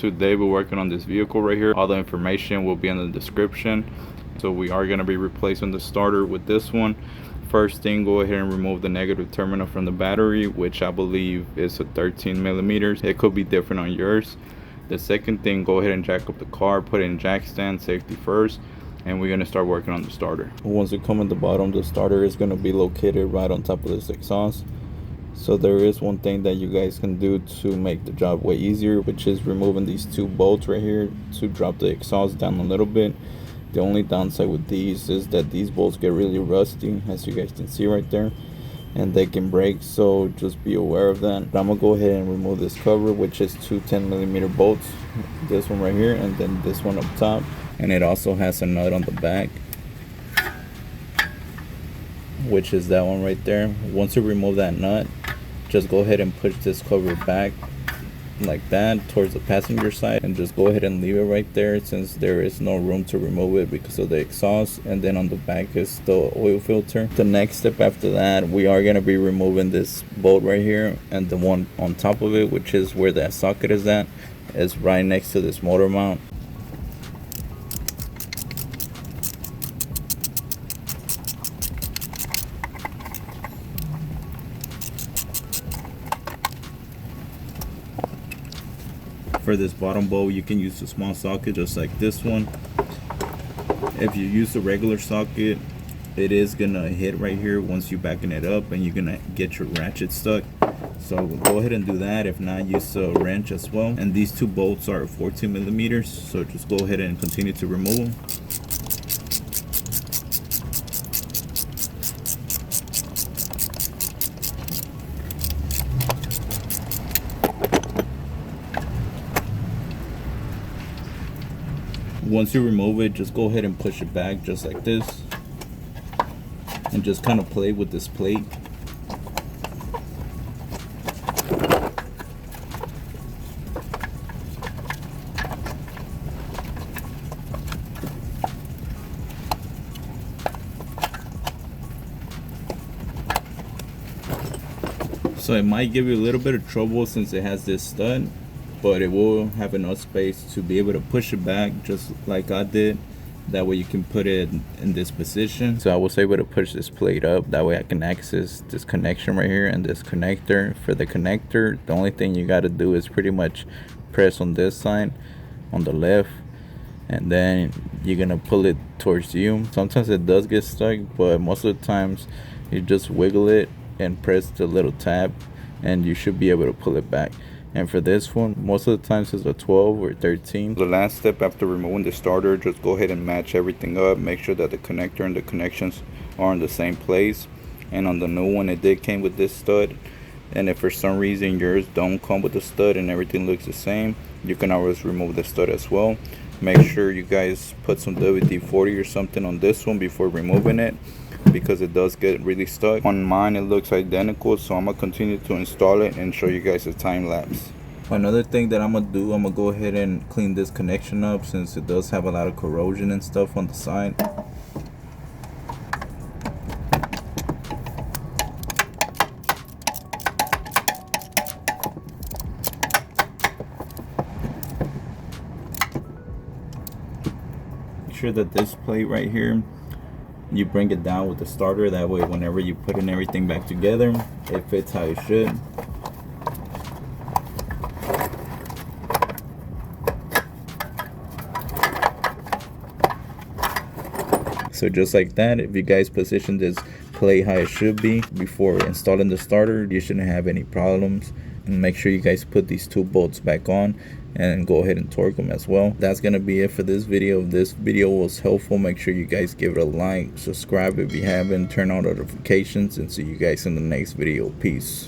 today we're working on this vehicle right here. All the information will be in the description. So we are going to be replacing the starter with this one. First thing, go ahead and remove the negative terminal from the battery, which I believe is a 13 millimeters. It could be different on yours. The second thing, go ahead and jack up the car, put it in jack stand, safety first, and we're going to start working on the starter. Once we come at the bottom, the starter is going to be located right on top of this exhaust. So there is one thing that you guys can do to make the job way easier, which is removing these two bolts right here to drop the exhaust down a little bit. The only downside with these is that these bolts get really rusty, as you guys can see right there, and they can break, so just be aware of that. But I'm gonna go ahead and remove this cover, which is two 10 millimeter bolts, this one right here and then this one up top, and it also has a nut on the back, which is that one right there. Once you remove that nut, just go ahead and push this cover back like that towards the passenger side, and just go ahead and leave it right there, since there is no room to remove it because of the exhaust. And then on the back is the oil filter. The next step after that, we are going to be removing this bolt right here, and the one on top of it, which is where that socket is at, is right next to this motor mount. For this bottom bolt, you can use a small socket just like this one. If you use the regular socket, it is gonna hit right here once you backen it up, and you're gonna get your ratchet stuck. So go ahead and do that. If not, use a wrench as well. And these two bolts are 14 millimeters, so just go ahead and continue to remove them. Once you remove it, just go ahead and push it back just like this, and just kind of play with this plate. So it might give you a little bit of trouble since it has this stud, but it will have enough space to be able to push it back just like I did. That way you can put it in this position. So I was able to push this plate up, that way I can access this connection right here and this connector. For the connector, the only thing you got to do is pretty much press on this side on the left, and then you're gonna pull it towards you. Sometimes it does get stuck, but most of the times you just wiggle it and press the little tab, and you should be able to pull it back. And for this one, most of the times it's a 12 or 13. The last step after removing the starter, just go ahead and match everything up. Make sure that the connector and the connections are in the same place. And on the new one, it did came with this stud. And if for some reason yours don't come with the stud and everything looks the same, you can always remove the stud as well. Make sure you guys put some WD-40 or something on this one before removing it, because it does get really stuck. On mine it looks identical, so I'm gonna continue to install it and show you guys a time lapse. Another thing that I'm gonna do, I'm gonna go ahead and clean this connection up, since it does have a lot of corrosion and stuff on the side. Make sure that this plate right here, you bring it down with the starter, that way whenever you put in everything back together, it fits how it should. So just like that, if you guys position this plate how it should be before installing the starter, you shouldn't have any problems. And make sure you guys put these two bolts back on and go ahead and torque them as well. That's gonna be it for this video. If this video was helpful, make sure you guys give it a like, subscribe if you haven't, turn on notifications, and see you guys in the next video. Peace.